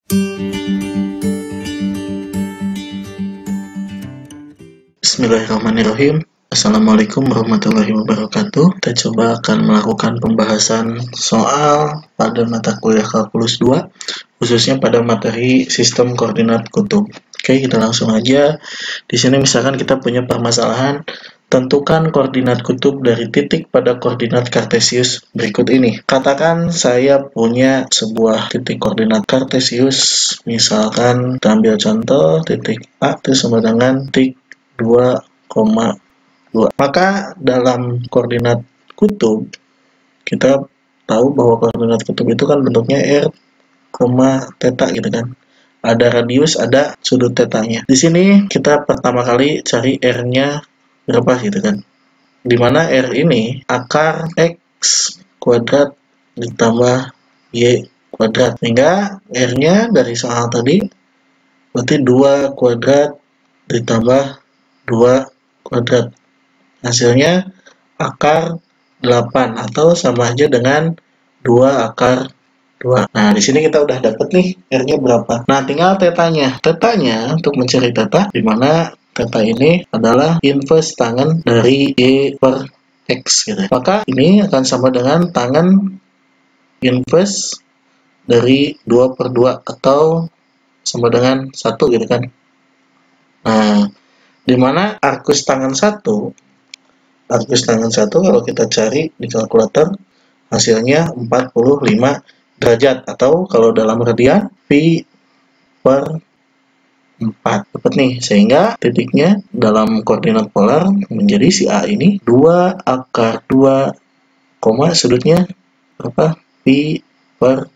Bismillahirrahmanirrahim. Assalamualaikum warahmatullahi wabarakatuh. Kita coba akan melakukan pembahasan soal pada mata kuliah kalkulus 2, khususnya pada materi sistem koordinat kutub. Oke, kita langsung aja. Di sini misalkan kita punya permasalahan, tentukan koordinat kutub dari titik pada koordinat kartesius berikut ini. Katakan saya punya sebuah titik koordinat kartesius, misalkan kita ambil contoh titik A itu sama dengan titik 2,2. Maka dalam koordinat kutub kita tahu bahwa koordinat kutub itu kan bentuknya r, theta gitu kan. Ada radius, ada sudut tetanya. Di sini kita pertama kali cari r-nya berapa gitu kan. Dimana r ini akar x kuadrat ditambah y kuadrat. Sehingga r-nya dari soal tadi berarti 2 kuadrat ditambah 2 kuadrat. Hasilnya akar 8 atau sama aja dengan 2 akar 2. Nah, di sini kita udah dapet nih R-nya berapa. Nah, tinggal tetanya. Tetanya untuk mencari teta, di mana teta ini adalah inverse tangen dari Y per X gitu. Maka ini akan sama dengan tangen inverse dari 2 per 2 atau sama dengan 1 gitu kan. Nah, dimana arcus tangen 1 kalau kita cari di kalkulator hasilnya 45 derajat atau kalau dalam radian pi per 4 dapat nih, sehingga titiknya dalam koordinat polar menjadi si A ini 2 akar 2, sudutnya berapa? Pi per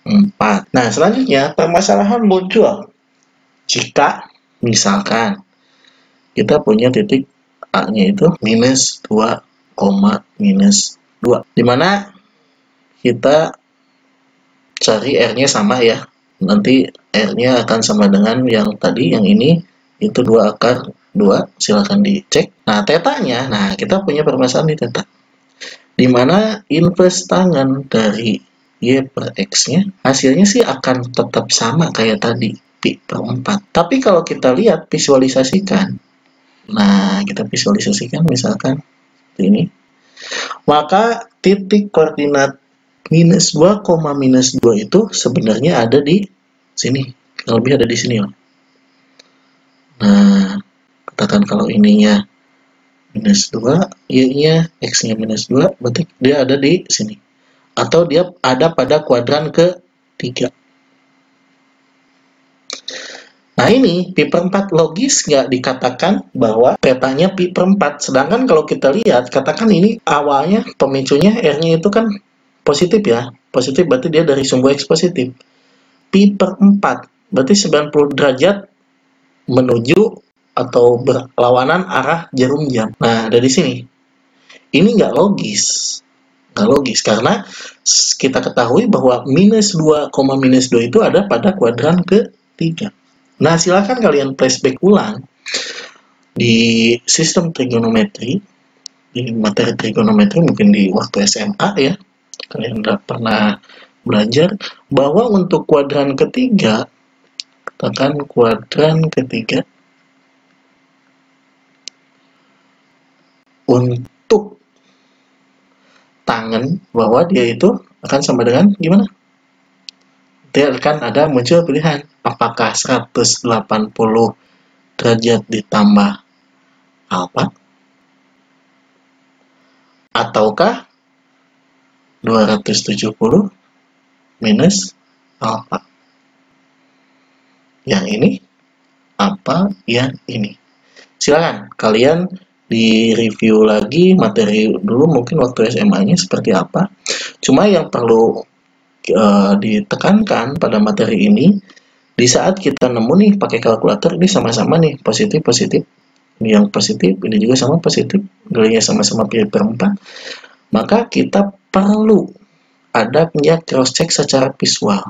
4. Nah, selanjutnya permasalahan muncul jika misalkan kita punya titik A-nya itu minus 2, minus 2. Dimana kita cari R-nya sama ya. Nanti R-nya akan sama dengan yang tadi, yang ini, itu 2 akar 2. Silahkan dicek. Nah, tetanya, nah kita punya permasalahan di teta. Dimana inverse tangen dari Y per X-nya, hasilnya sih akan tetap sama kayak tadi, pi per 4. Tapi kalau kita lihat, visualisasikan, nah, kita visualisasikan misalkan ini. Maka titik koordinat minus 2, minus 2 itu sebenarnya ada di sini. Lebih ada di sini. Nah, katakan kalau ininya minus 2, Y-nya, X-nya minus 2, berarti dia ada di sini. Atau dia ada pada kuadran ke-3. Nah, ini pi per 4 logis nggak dikatakan bahwa tetanya pi per 4. Sedangkan kalau kita lihat, katakan ini awalnya pemicunya R-nya itu kan positif ya. Positif berarti dia dari sumbu X positif. Pi per 4 berarti 90 derajat menuju atau berlawanan arah jarum jam. Nah, dari sini. Ini nggak logis. Nggak logis karena kita ketahui bahwa minus 2, minus 2 itu ada pada kuadran ke-3. Nah, silakan kalian flashback ulang di sistem trigonometri, di materi trigonometri mungkin di waktu SMA ya, kalian udah pernah belajar bahwa untuk kuadran ketiga, katakan kuadran ketiga, untuk tangen bahwa dia itu akan sama dengan gimana? Dia akan ada muncul pilihan apakah 180 derajat ditambah alfa ataukah 270 minus alfa. Yang ini apa yang ini? Silakan kalian di review lagi materi dulu mungkin waktu SMA-nya seperti apa. Cuma yang perlu ditekankan pada materi ini, di saat kita nemu nih pakai kalkulator ini sama-sama nih positif, ini yang positif, ini juga sama positif, nilainya sama-sama pi per 4, maka kita perlu adanya cross check secara visual.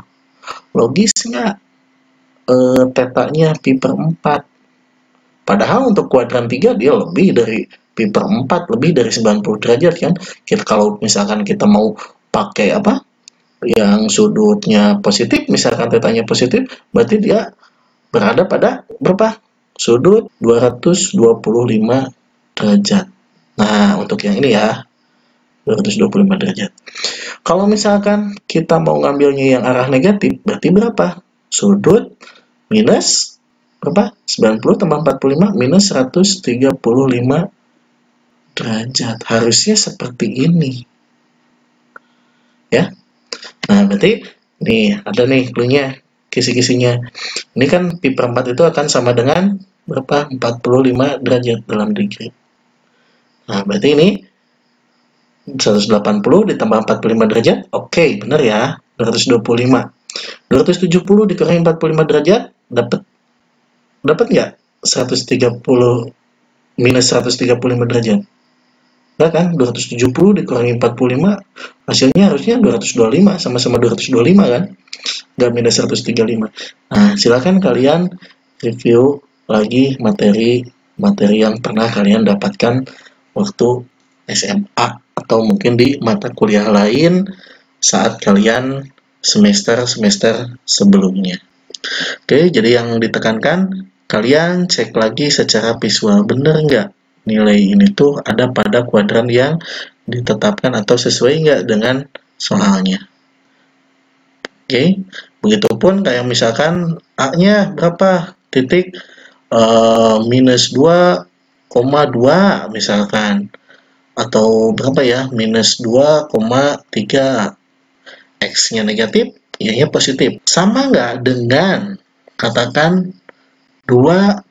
Logis nggak tetanya pi per 4? Padahal untuk kuadran 3 dia lebih dari pi per 4, lebih dari 90 derajat kan. Kalau misalkan kita mau pakai apa? yang sudutnya positif, misalkan tetanya positif, berarti dia berada pada berapa? Sudut 225 derajat. Nah, untuk yang ini ya, 225 derajat. Kalau misalkan kita mau ngambilnya yang arah negatif, berarti berapa? Sudut minus berapa? 90 tambah 45 minus 135 derajat. Harusnya seperti ini. Ya. Nah, berarti nih ada nih clue-nya, kisi-kisinya. Ini kan pi per 4 itu akan sama dengan berapa? 45 derajat dalam degree. Nah, berarti ini 180 ditambah 45 derajat, oke, benar ya, 225. 270 dikurangi 45 derajat, dapat nggak? 130 minus 135 derajat. Enggak kan? 270 dikurangi 45, hasilnya harusnya 225, sama-sama 225 kan? Nggak minus 135. Nah, silakan kalian review lagi materi yang pernah kalian dapatkan waktu SMA atau mungkin di mata kuliah lain saat kalian semester sebelumnya. Oke, jadi yang ditekankan, kalian cek lagi secara visual, bener nggak nilai ini tuh ada pada kuadran yang ditetapkan atau sesuai nggak dengan soalnya. Oke, begitupun kayak misalkan A-nya berapa? Titik minus 2,2 misalkan. Atau berapa ya? Minus 2,3. X-nya negatif, Y-nya positif. Sama nggak dengan katakan 2,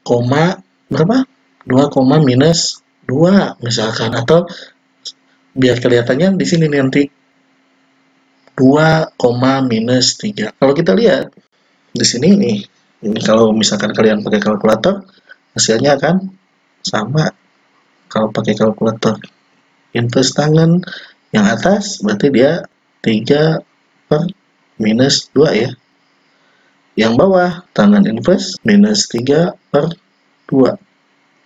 berapa? 2, minus 2 misalkan, atau biar kelihatannya di sini nanti 2, minus 3. Kalau kita lihat di sini nih, ini kalau misalkan kalian pakai kalkulator, hasilnya akan sama. Kalau pakai kalkulator inverse tangan yang atas berarti dia 3 per minus 2 ya. Yang bawah tangan inverse minus 3 per 2.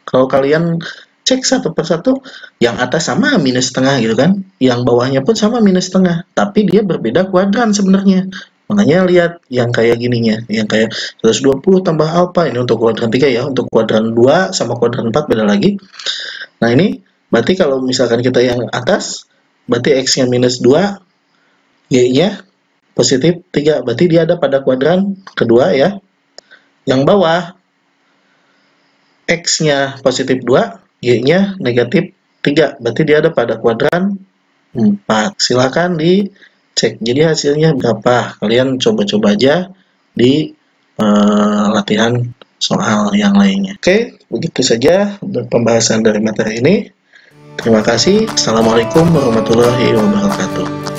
Kalau kalian cek satu per satu, yang atas sama minus setengah gitu kan, yang bawahnya pun sama minus setengah, tapi dia berbeda kuadran sebenarnya. Makanya lihat yang kayak gininya, yang kayak 120 tambah alpha, ini untuk kuadran 3 ya, untuk kuadran 2 sama kuadran 4 beda lagi. Nah ini berarti kalau misalkan kita yang atas, berarti X-nya minus 2, Y-nya positif 3, berarti dia ada pada kuadran kedua ya. Yang bawah, X-nya positif 2, Y-nya negatif 3, berarti dia ada pada kuadran 4. Silakan dicek, jadi hasilnya berapa. Kalian coba-coba aja di latihan soal yang lainnya. Oke, begitu saja pembahasan dari materi ini. Terima kasih. Assalamualaikum warahmatullahi wabarakatuh.